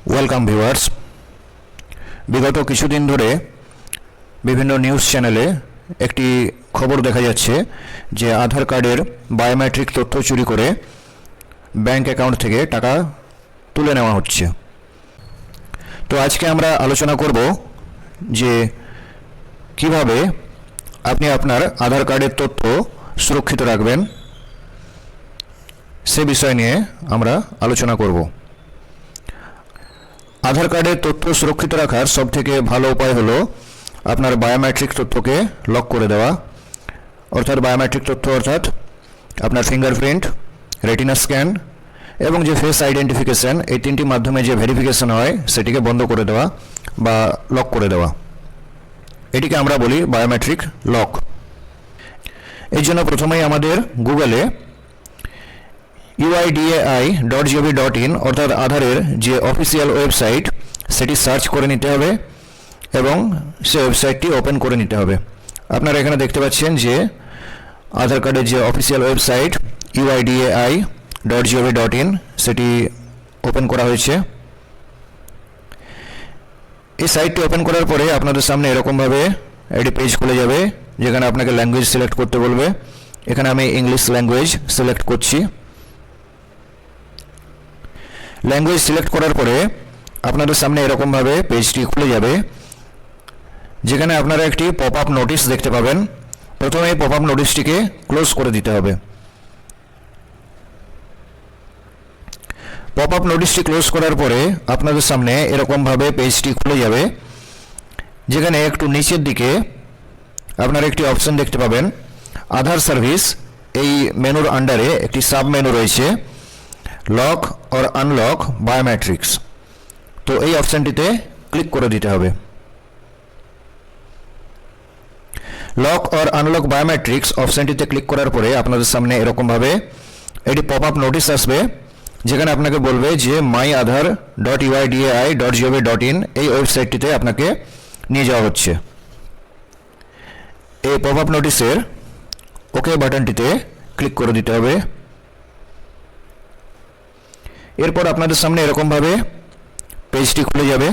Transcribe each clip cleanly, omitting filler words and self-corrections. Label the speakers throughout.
Speaker 1: Welcome viewers. বিগত কিছুদিন ধরে বিভিন্ন নিউজ চ্যানেলে একটি খবর দেখা যাচ্ছে যে আধার কার্ডের বায়োমেট্রিক তথ্য চুরি করে ব্যাংক অ্যাকাউন্ট থেকে টাকা তুলে নেওয়া হচ্ছে। তো আজকে আমরা আলোচনা করব যে কিভাবে আপনি আপনার আধার কার্ডের তথ্য সুরক্ষিত রাখবেন, সে বিষয় নিয়ে আমরা আলোচনা করব। আধার কার্ডের তথ্য সুরক্ষিত রাখার সবথেকে ভালো উপায় হলো আপনার বায়োমেট্রিক তথ্যকে লক করে দেওয়া। অর্থাৎ বায়োমেট্রিক তথ্য অর্থাৎ আপনার ফিঙ্গারপ্রিন্ট, রেটিনা স্ক্যান এবং যে ফেস আইডেন্টিফিকেশন, এই তিনটি মাধ্যমে যে ভেরিফিকেশন হয় সেটিকে বন্ধ করে দেওয়া বা লক করে দেওয়া। এটিকে আমরা বলি বায়োমেট্রিক লক। এই জন্য প্রথমেই আমাদের গুগলে uidai.gov.in অর্থাৎ আধারের যে অফিসিয়াল ওয়েবসাইট সেটি সার্চ করে নিতে হবে এবং সেই ওয়েবসাইটটি ওপেন করে নিতে হবে। আপনারা এখানে দেখতে পাচ্ছেন যে আধার কার্ডের যে অফিসিয়াল ওয়েবসাইট uidai.gov.in সেটি ওপেন করা হয়েছে। এই সাইটটি ওপেন করার পরে আপনাদের সামনে এরকমভাবে একটি পেজ খুলে যাবে যেখানে আপনাকে ল্যাঙ্গুয়েজ সিলেক্ট করতে বলবে। এখানে আমি ইংলিশ ল্যাঙ্গুয়েজ সিলেক্ট করছি। ল্যাঙ্গুয়েজ সিলেক্ট করার পরে আপনাদের সামনে এরকমভাবে পেজটি খুলে যাবে যেখানে আপনারা একটি পপ আপ নোটিশ দেখতে পাবেন। প্রথমে এই পপ আপ নোটিশটিকে ক্লোজ করে দিতে হবে। পপ আপ নোটিশটি ক্লোজ করার পরে আপনাদের সামনে এরকমভাবে পেজটি খুলে যাবে যেখানে একটু নিচের দিকে আপনারা একটি অপশন দেখতে পাবেন আধার সার্ভিস। এই মেনুর আন্ডারে একটি সাব মেনু রয়েছে লক অর আনলক বায়োমেট্রিক্স। তো এই অপশনটিতে ক্লিক করে দিতে হবে। লক অর আনলক বায়োমেট্রিক্স অপশনটিতে ক্লিক করার পরে আপনাদের সামনে এরকমভাবে এটি পপ আপ নোটিশ আসবে যেখানে আপনাকে বলবে যে myAadhar.uidai.gov.in এই ওয়েবসাইটটিতে আপনাকে নিয়ে যাওয়া হচ্ছে। এই পপ আপ নোটিশের ওকে বাটনটিতে ক্লিক করে দিতে হবে। এরপর আপনাদের সামনে এরকমভাবে পেজটি খুলে যাবে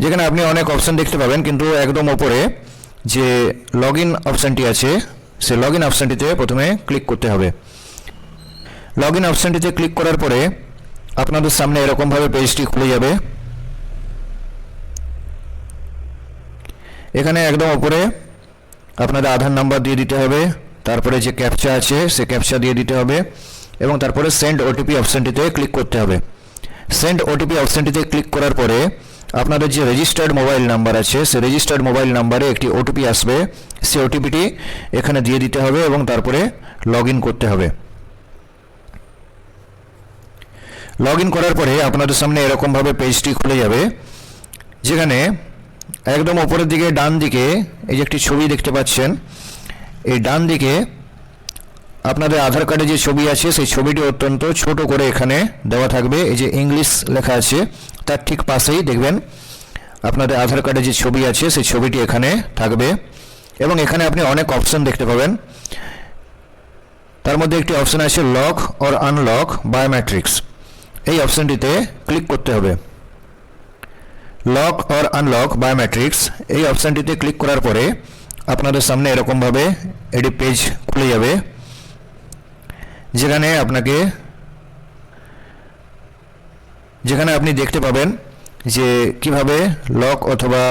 Speaker 1: যেখানে আপনি অনেক অপশন দেখতে পাবেন, কিন্তু একদম ওপরে যে লগ ইন অপশানটি আছে সে লগ ইন অপশানটিতে প্রথমে ক্লিক করতে হবে। লগ ইন অপশানটিতে ক্লিক করার পরে আপনাদের সামনে এরকমভাবে পেজটি খুলে যাবে। এখানে একদম ওপরে আপনাদের আধার নাম্বার দিয়ে দিতে হবে, তারপরে যে ক্যাপচা আছে সে ক্যাপচা দিয়ে দিতে হবে এবং তারপরে সেন্ড ওটিপি অপশানটিতে ক্লিক করতে হবে। সেন্ড ওটিপি অপশানটিতে ক্লিক করার পরে আপনাদের যে রেজিস্টার্ড মোবাইল নাম্বার আছে সে রেজিস্টার্ড মোবাইল নাম্বারে একটি ওটিপি আসবে। সেই ওটিপিটি এখানে দিয়ে দিতে হবে এবং তারপরে লগ ইন করতে হবে। লগ ইন করার পরে আপনাদের সামনে এরকমভাবে পেজটি খুলে যাবে যেখানে একদম ওপরের দিকে ডান দিকে এই যে একটি ছবি দেখতে পাচ্ছেন, এই ডান দিকে আপনাদের আধার কার্ডে যে ছবি আছে সেই ছবিটি অত্যন্ত ছোট করে এখানে দেওয়া থাকবে। এই যে ইংলিশ লেখা আছে তার ঠিক পাশেই দেখবেন আপনাদের আধার কার্ডে যে ছবি আছে সেই ছবিটি এখানে থাকবে এবং এখানে আপনি অনেক অপশন দেখতে পাবেন। তার মধ্যে একটি অপশন আছে লক অর আনলক বায়োমেট্রিক্স। এই অপশনটিতে ক্লিক করতে হবে। লক অর আনলক বায়োমেট্রিক্স এই অপশনটিতে ক্লিক করার পরে আপনাদের সামনে এরকমভাবে এটি পেজ খুলে যাবে যেখানে আপনি দেখতে পাবেন যে কিভাবে লক অথবা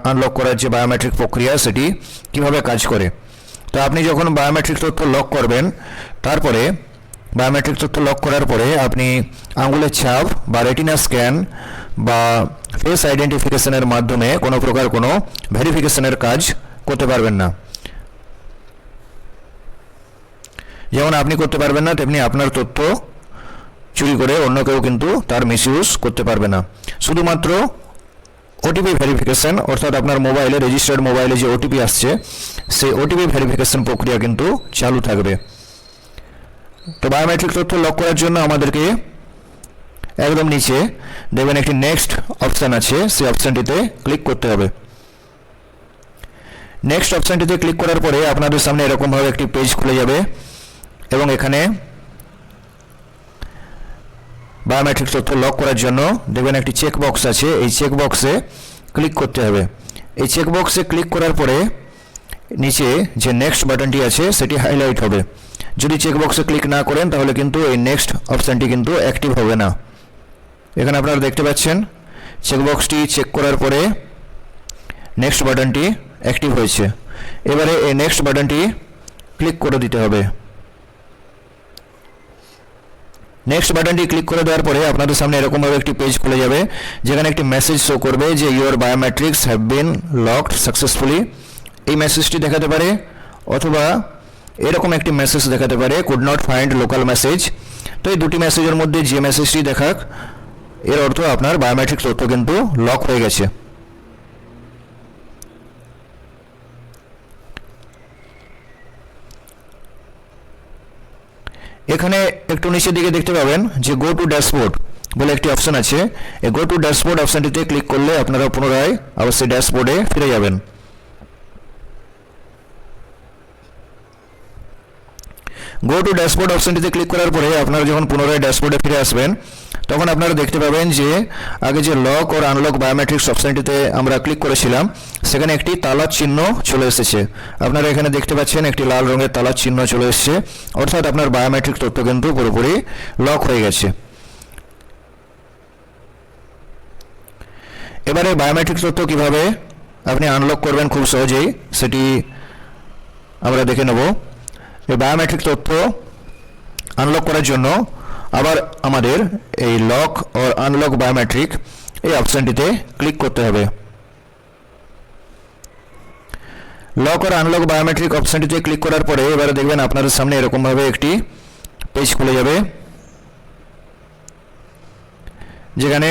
Speaker 1: আনলক করার যে বায়োমেট্রিক প্রক্রিয়া সেটি কিভাবে কাজ করে। তো আপনি যখন বায়োমেট্রিক তথ্য লক করবেন, তারপরে বায়োমেট্রিক তথ্য লক করার পরে আপনি আঙুলের ছাপ বা রেটিনা স্ক্যান বা ফেস আইডেন্টিফিকেশনের মাধ্যমে কোনো প্রকার কোনো ভেরিফিকেশনের কাজ করতে পারবেন না। যেমন আপনি করতে পারবেন না, তেমনি আপনার তথ্য চুরি করে অন্য কেউ কিন্তু তার মিসইউজ করতে পারবে না। শুধুমাত্র ওটিপি ভেরিফিকেশন অর্থাৎ আপনার মোবাইলে রেজিস্টার্ড মোবাইলে যে ওটিপি আসছে সেই ওটিপি ভেরিফিকেশন প্রক্রিয়া কিন্তু চালু থাকবে। তো বায়োমেট্রিক তথ্য লক করার জন্য আমাদেরকে একদম নিচে দেখবেন একটি নেক্সট অপশান আছে, সেই অপশানটিতে ক্লিক করতে হবে। নেক্সট অপশানটিতে ক্লিক করার পরে আপনাদের সামনে এরকমভাবে একটি পেজ খুলে যাবে এবং এখানে বায়োমেট্রিক তথ্য লক করার জন্য দেখবেন একটি চেক বক্স আছে, এই চেক বক্সে ক্লিক করতে হবে। এই চেক বক্সে ক্লিক করার পরে নিচে যে নেক্সট বাটনটি আছে সেটি হাইলাইট হবে। যদি চেক বক্সে ক্লিক না করেন তাহলে কিন্তু এই নেক্সট অপশানটি কিন্তু অ্যাক্টিভ হবে না। এখানে আপনারা দেখতে পাচ্ছেন চেক বক্সটি চেক করার পরে নেক্সট বাটনটি অ্যাক্টিভ হয়েছে। এবারে এই নেক্সট বাটনটি ক্লিক করে দিতে হবে। নেক্সট বাটনটি ক্লিক করে দেওয়ার পরে আপনাদের সামনে এরকমভাবে একটি পেজ খুলে যাবে, যেখানে একটি মেসেজ শো করবে যে your biometrics have been locked successfully. এই মেসেজটি দেখাতে পারে, অথবা এরকম একটি মেসেজ দেখাতে পারে could not find local message. তো এই দুটি মেসেজের মধ্যে যে মেসেজটি দেখাক এর অর্থ আপনার বায়োমেট্রিক তথ্য কিন্তু লক হয়ে গেছে। এখানে একটু নিচের দিকে দেখতে পাবেন যে গো টু ড্যাশবোর্ড বলে একটি অপশন আছে। এই গো টু ড্যাশবোর্ড অপশনটিতে ক্লিক করলে আপনারা পুনরায় অবশ্যই ড্যাশবোর্ডে ফিরে যাবেন। গো টু ড্যাশবোর্ড অপশনটিতে ক্লিক করার পরে আপনারা যখন পুনরায় ড্যাশবোর্ডে ফিরে আসবেন তখন আপনারা দেখতে পাবেন যে আগে যে লক ও আনলক বায়োমেট্রিক্স অপশনটিতে আমরা ক্লিক করেছিলাম সেখানে একটি তালার চিহ্ন চলে এসেছে। আপনারা এখানে দেখতে পাচ্ছেন একটি লাল রঙের তালার চিহ্ন চলে এসেছে, অর্থাৎ আপনার বায়োমেট্রিক তথ্য কিন্তু পুরোপুরি লক হয়ে গেছে। এবারে বায়োমেট্রিক তথ্য কিভাবে আপনি আনলক করবেন খুব সহজেই সেটি আমরা দেখে নেব। এই বায়োমেট্রিক তথ্য আনলক করার জন্য আবার আমাদের এই লক ও আনলক বায়োমেট্রিক এই অপশনটিতে ক্লিক করতে হবে। লক ও আনলক বায়োমেট্রিক অপশনটিতে ক্লিক করার পরে এবারে দেখবেন আপনাদের সামনে এরকমভাবে একটি পেজ খুলে যাবে, যেখানে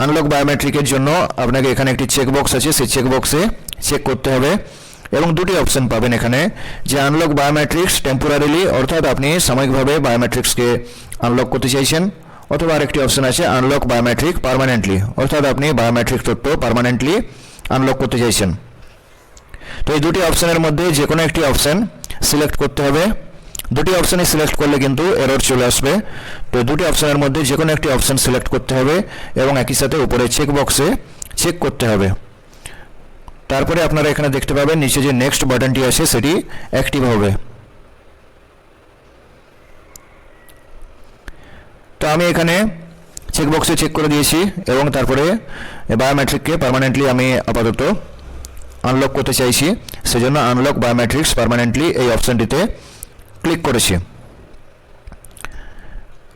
Speaker 1: আনলক বায়োমেট্রিকের জন্য আপনাকে এখানে একটি চেকবক্স আছে, সেই চেকবক্সে চেক করতে হবে এবং দুটি অপশন পাবেন এখানে, যে আনলক বায়োমেট্রিক্স টেম্পোরারিলি, অর্থাৎ আপনি সাময়িকভাবে বায়োমেট্রিক্সকে আনলক করতে চাইছেন, অথবা আরেকটি অপশন আছে আনলক বায়োমেট্রিক পার্মানেন্টলি, অর্থাৎ আপনি বায়োমেট্রিক তথ্য পার্মানেন্টলি আনলক করতে চাইছেন। তো এই দুটি অপশনের মধ্যে যে কোনো একটি অপশন সিলেক্ট করতে হবে। দুটি অপশনই সিলেক্ট করলে কিন্তু এরর চলে আসবে। তো দুটি অপশনের মধ্যে যে কোনো একটি অপশন সিলেক্ট করতে হবে এবং একই সাথে উপরে চেক বক্সে চেক করতে হবে। তারপরে আপনারা এখানে দেখতে পাবেন নিচে যে নেক্সট বাটনটি আছে সেটি অ্যাক্টিভ হবে। তো আমি এখানে চেকবক্সে চেক করে দিয়েছি এবং তারপরে বায়োমেট্রিককে পার্মানেন্টলি আমি আপাতত আনলক করতে চাইছি, সেজন্য আনলক বায়োমেট্রিক্স পার্মানেন্টলি এই অপশনটিতে ক্লিক করেছি।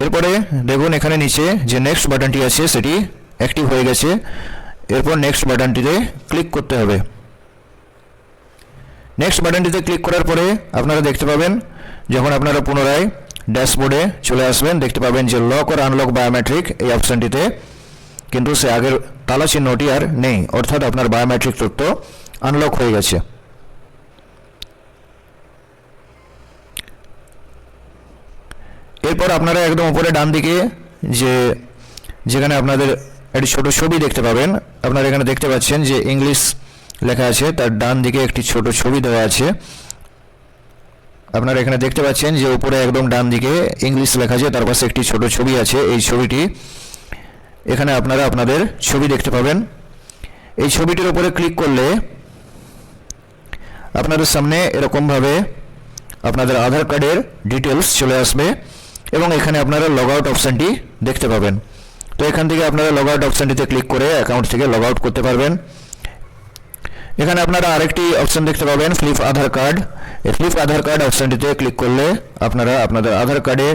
Speaker 1: এরপরে দেখুন এখানে নিচে যে নেক্সট বাটনটি আছে সেটি অ্যাক্টিভ হয়ে গেছে। এরপর নেক্সট বাটনটিতে ক্লিক করতে হবে। নেক্সট বাটনটিতে ক্লিক করার পরে আপনারা দেখতে পাবেন যখন আপনারা পুনরায় ড্যাশবোর্ডে চলে আসবেন দেখতে পাবেন যে লক আর আনলক বায়োমেট্রিক এই অপশনটিতে কিন্তু সে আগের তালা চিহ্নটি আর নেই, অর্থাৎ আপনার বায়োমেট্রিক তথ্য আনলক হয়ে গেছে। এরপর আপনারা একদম উপরে ডান দিকে যেখানে আপনাদের একটি ছোট ছবি দেখতে পাবেন, আপনারা এখানে দেখতে পাচ্ছেন যে ইংলিশ লেখা আছে, তার ডান দিকে একটি ছোট ছবি দেওয়া আছে। আপনারা এখানে দেখতে পাচ্ছেন যে উপরে একদম ডান দিকে ইংলিশ লেখা আছে, তার পাশে একটি ছোট ছবি আছে। এই ছবিটি এখানে আপনারা আপনাদের ছবি দেখতে পাবেন। এই ছবিটির উপরে ক্লিক করলে আপনাদের সামনে এরকমভাবে আপনাদের আধার কার্ডের ডিটেলস চলে আসবে এবং এখানে আপনারা লগ আউট অপশানটি দেখতে পাবেন। তো এখান থেকে আপনারা লগ আউট অপশানটিতে ক্লিক করে অ্যাকাউন্ট থেকে লগ আউট করতে পারবেন। এখানে আপনারা আরেকটি অপশান দেখতে পাবেন ফ্লিপ আধার কার্ড। এই ফ্লিপ আধার কার্ড অপশানটিতে ক্লিক করলে আপনারা আপনাদের আধার কার্ডে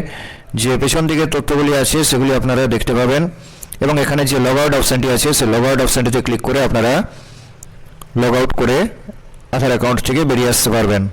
Speaker 1: যে পেছন দিকে তথ্যগুলি আছে সেগুলি আপনারা দেখতে পাবেন এবং এখানে যে লগ আউট অপশানটি আছে সেই লগ আউট অপশানটিতে ক্লিক করে আপনারা লগ আউট করে আধার অ্যাকাউন্ট থেকে বেরিয়ে আসতে পারবেন।